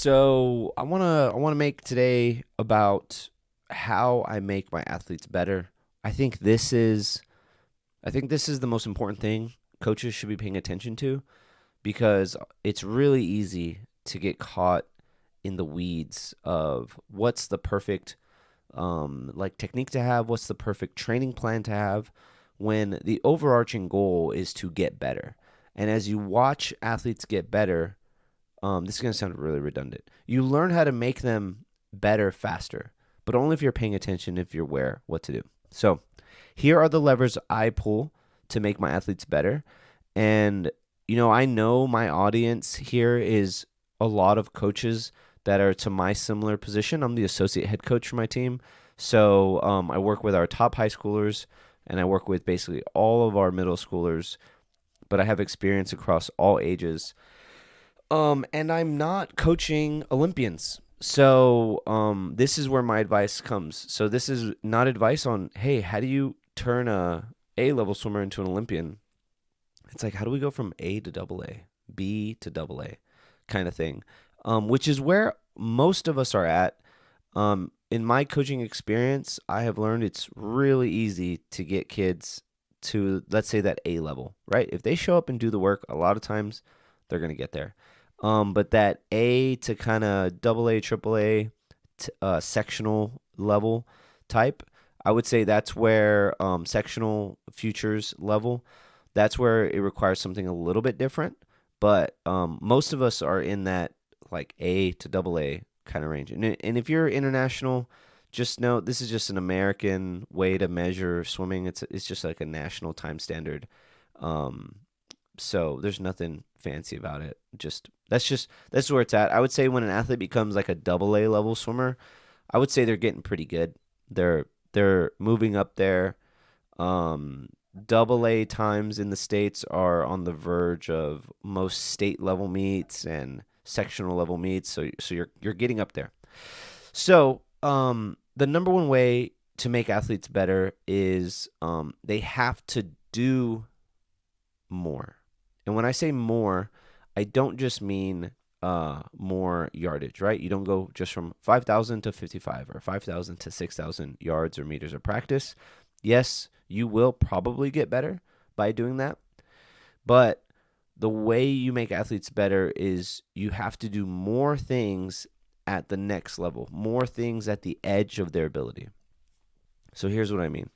So I wanna make today about how I make my athletes better. I think this is I think this is the most important thing coaches should be paying attention to because it's really easy to get caught in the weeds of what's the perfect technique to have, what's the perfect training plan to have, when the overarching goal is to get better. And as you watch athletes get better, this is going to sound really redundant. You learn how to make them better faster, but only if you're paying attention, if you're aware what to do. So here are the levers I pull to make my athletes better. And, I know my audience here is a lot of coaches that are to my similar position. I'm the associate head coach for my team. So I work with our top high schoolers and I work with basically all of our middle schoolers, but I have experience across all ages. And I'm not coaching Olympians. So this is where my advice comes. So this is not advice on, hey, how do you turn a A-level swimmer into an Olympian? It's like, how do we go from A to double A, B to double A kind of thing, which is where most of us are at. In my coaching experience, I have learned it's really easy to get kids to, let's say, that A level, right? If they show up and do the work, a lot of times they're going to get there. But that A to kind of double A, triple A, sectional level type, I would say that's where sectional futures level, that's where it requires something a little bit different. But most of us are in that like A to double A kind of range. And if you're international, just know this is just an American way to measure swimming. It's just like a national time standard. So there's nothing fancy about it. That's where it's at. I would say when an athlete becomes like a double A level swimmer, I would say they're getting pretty good. They're moving up there. Double A times in the States are on the verge of most state level meets and sectional level meets. So you're getting up there. So the number one way to make athletes better is they have to do more. And when I say more, I don't just mean more yardage, right? You don't go just from 5,000 to 55 or 5,000 to 6,000 yards or meters of practice. Yes, you will probably get better by doing that. But the way you make athletes better is you have to do more things at the next level, more things at the edge of their ability. So here's what I mean.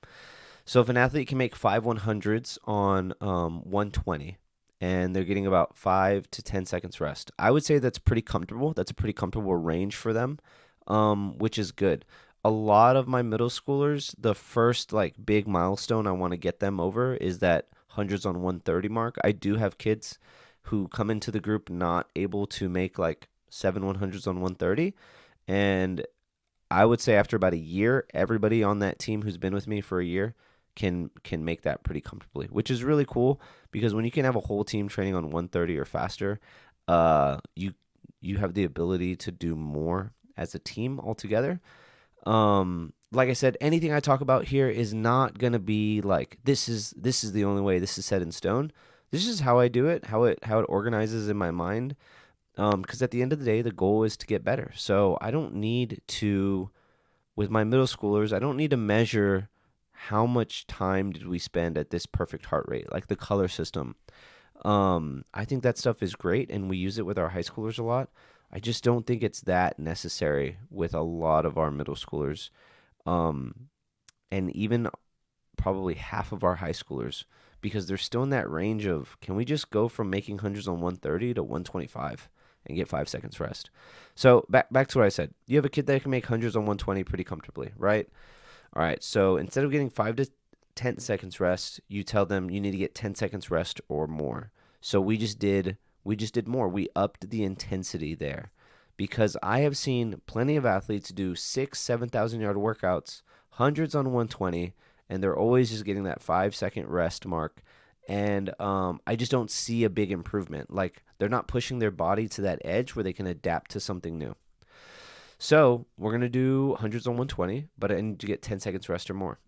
So if an athlete can make 5 100s on 120 and they're getting about 5 to 10 seconds rest, I would say that's pretty comfortable. That's a pretty comfortable range for them, which is good. A lot of my middle schoolers, the first like big milestone I want to get them over is that hundreds on 130 mark. I do have kids who come into the group not able to make like 7 100s on 130. And I would say after about a year, everybody on that team who's been with me for a year can make that pretty comfortably, which is really cool because when you can have a whole team training on 130 or faster, you have the ability to do more as a team altogether. Like I said, anything I talk about here is not going to be like this is the only way, this is set in stone. This is how I do it, how it organizes in my mind. Because at the end of the day, the goal is to get better. So I don't need to, with my middle schoolers, I don't need to measure how much time did we spend at this perfect heart rate, like the color system. I think that stuff is great, and we use it with our high schoolers a lot. I just don't think it's that necessary with a lot of our middle schoolers, and even probably half of our high schoolers, because they're still in that range of, can we just go from making hundreds on 130 to 125 and get 5 seconds rest? So back to what I said. You have a kid that can make hundreds on 120 pretty comfortably, right? All right, so instead of getting 5 to 10 seconds rest, you tell them you need to get 10 seconds rest or more. So we just did more. We upped the intensity there because I have seen plenty of athletes do 7,000 yard workouts, hundreds on 120, and they're always just getting that 5 second rest mark. And I just don't see a big improvement. Like they're not pushing their body to that edge where they can adapt to something new. So we're going to do hundreds on 120, but I need to get 10 seconds rest or more.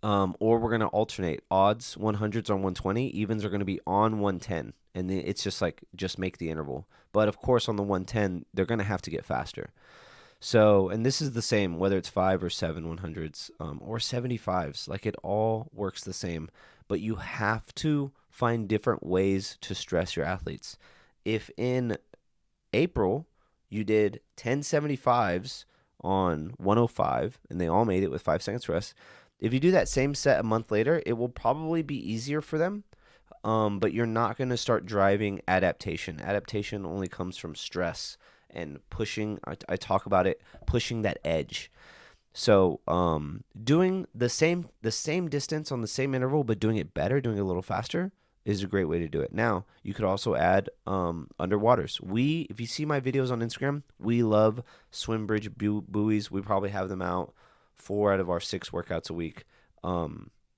Or we're going to alternate odds 100s on 120, evens are going to be on 110. And then it's just make the interval. But of course, on the 110, they're going to have to get faster. So, and this is the same, whether it's 5 or 7 100s or 75s, like it all works the same. But you have to find different ways to stress your athletes. If in April you did 10 75s on 105 and they all made it with 5 seconds rest, if you do that same set a month later, it will probably be easier for them. But you're not going to start driving adaptation. Adaptation only comes from stress and pushing. I talk about it, pushing that edge. So doing the same distance on the same interval, but doing it better, doing it a little faster, is a great way to do it. Now, you could also add underwaters. If you see my videos on Instagram, we love swim bridge buoys. We probably have them out 4 out of our 6 workouts a week.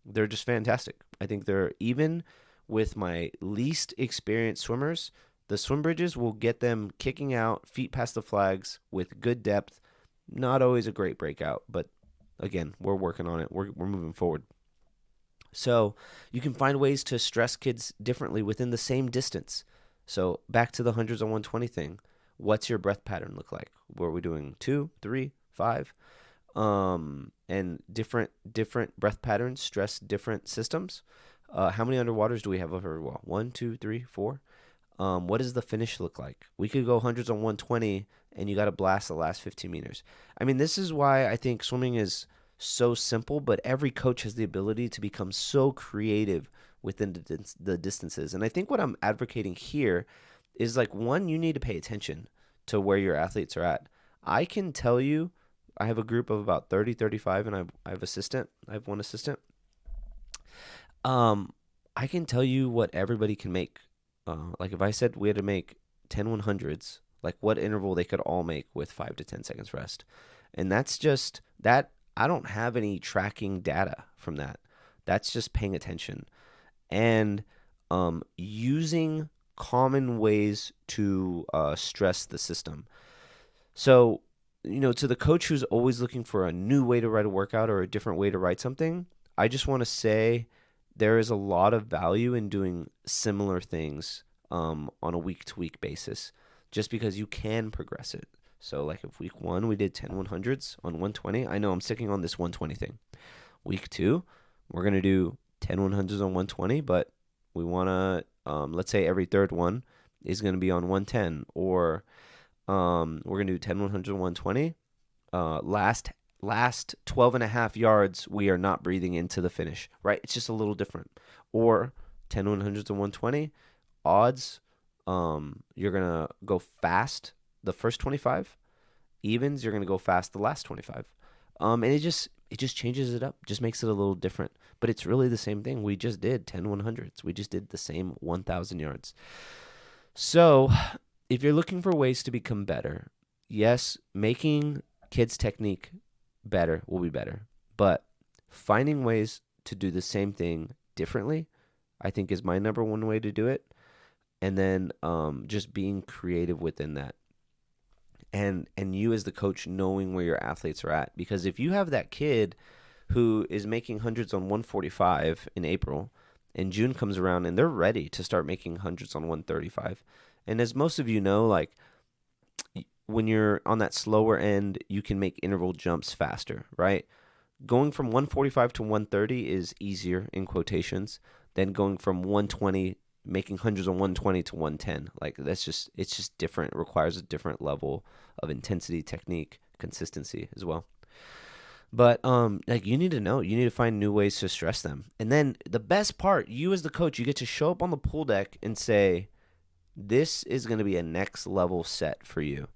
They're just fantastic. I think they're even with my least experienced swimmers, the swim bridges will get them kicking out, feet past the flags with good depth. Not always a great breakout, but again, we're working on it. We're moving forward. So you can find ways to stress kids differently within the same distance. So back to the 100s on 120 thing. What's your breath pattern look like? Were we doing 2, 3, 5? And different breath patterns stress different systems. How many underwaters do we have over a wall? 1, 2, 3, 4. What does the finish look like? We could go 100s on 120 and you got to blast the last 15 meters. I mean, this is why I think swimming is so simple, but every coach has the ability to become so creative within the distances. And I think what I'm advocating here is like, one, you need to pay attention to where your athletes are at. I can tell you, I have a group of about 30, 35, and I have one assistant. I can tell you what everybody can make. Like if I said we had to make 10 100s, like what interval they could all make with 5 to 10 seconds rest. And that's just that. I don't have any tracking data from that. That's just paying attention and using common ways to stress the system. So, to the coach who's always looking for a new way to write a workout or a different way to write something, I just want to say there is a lot of value in doing similar things on a week-to-week basis just because you can progress it. So like if week 1 we did 10 100s on 120, I know I'm sticking on this 120 thing. Week 2, we're going to do 10 100s on 120, but we want to, let's say every third one is going to be on 110, or we're going to do 10 100s on 120. Last 12 and a half yards, we are not breathing into the finish, right? It's just a little different. Or 10 100s on 120, odds, you're going to go fast the first 25, evens, you're going to go fast the last 25. And it just changes it up, just makes it a little different. But it's really the same thing. We just did 10 100s. We just did the same 1,000 yards. So if you're looking for ways to become better, yes, making kids' technique better will be better. But finding ways to do the same thing differently, I think is my number one way to do it. And then just being creative within that. And you as the coach knowing where your athletes are at. Because if you have that kid who is making hundreds on 145 in April and June comes around and they're ready to start making hundreds on 135. And as most of you know, like when you're on that slower end, you can make interval jumps faster, right? Going from 145 to 130 is easier in quotations than going from 120 making hundreds on 120 to 110. Like it's just different. It requires a different level of intensity, technique, consistency as well. But like you need to find new ways to stress them. And then the best part, you as the coach, you get to show up on the pool deck and say, this is going to be a next level set for you.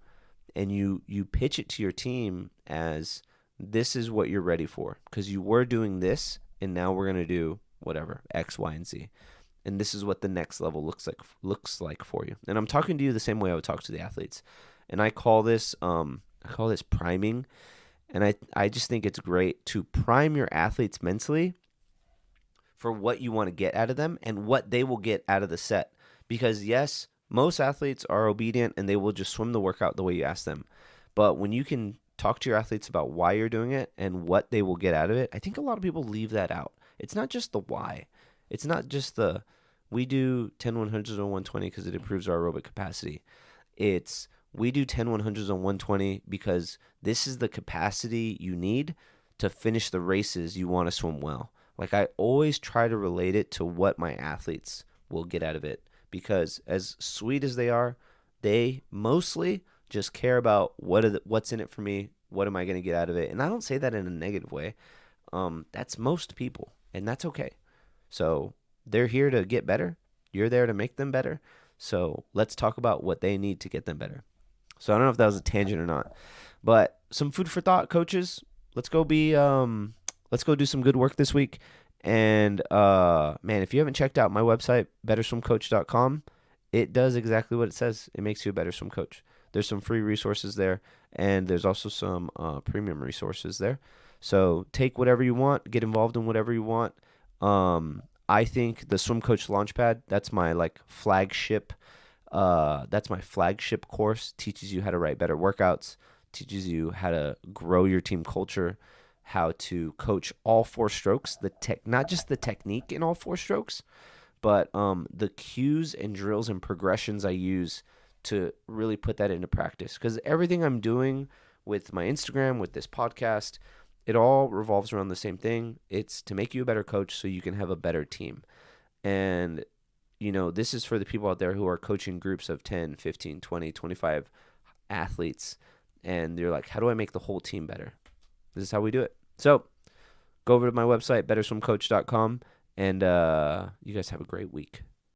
And you pitch it to your team as this is what you're ready for, because you were doing this and now we're going to do whatever, X, Y, and Z. And this is what the next level looks like for you. And I'm talking to you the same way I would talk to the athletes. And I call this priming. And I just think it's great to prime your athletes mentally for what you want to get out of them and what they will get out of the set. Because yes, most athletes are obedient and they will just swim the workout the way you ask them. But when you can talk to your athletes about why you're doing it and what they will get out of it. I think a lot of people leave that out. It's not just the why. It's not just we do 10 100s on 120 because it improves our aerobic capacity. It's we do 10 100s on 120 because this is the capacity you need to finish the races you want to swim well. Like, I always try to relate it to what my athletes will get out of it, because as sweet as they are, they mostly just care about what's in it for me, what am I going to get out of it. And I don't say that in a negative way. That's most people, and that's okay. So they're here to get better. You're there to make them better. So let's talk about what they need to get them better. So I don't know if that was a tangent or not, but some food for thought, coaches. Let's go do some good work this week. And man, if you haven't checked out my website, betterswimcoach.com, it does exactly what it says. It makes you a better swim coach. There's some free resources there, and there's also some premium resources there. So take whatever you want, get involved in whatever you want. I think the Swim Coach Launchpad, that's my flagship. That's my flagship course. Teaches you how to write better workouts. Teaches you how to grow your team culture, how to coach all 4 strokes. Not just the technique in all 4 strokes, but the cues and drills and progressions I use to really put that into practice. Because everything I'm doing with my Instagram, with this podcast, it all revolves around the same thing. It's to make you a better coach so you can have a better team. And, this is for the people out there who are coaching groups of 10, 15, 20, 25 athletes. And they're like, how do I make the whole team better? This is how we do it. So go over to my website, betterswimcoach.com, and you guys have a great week.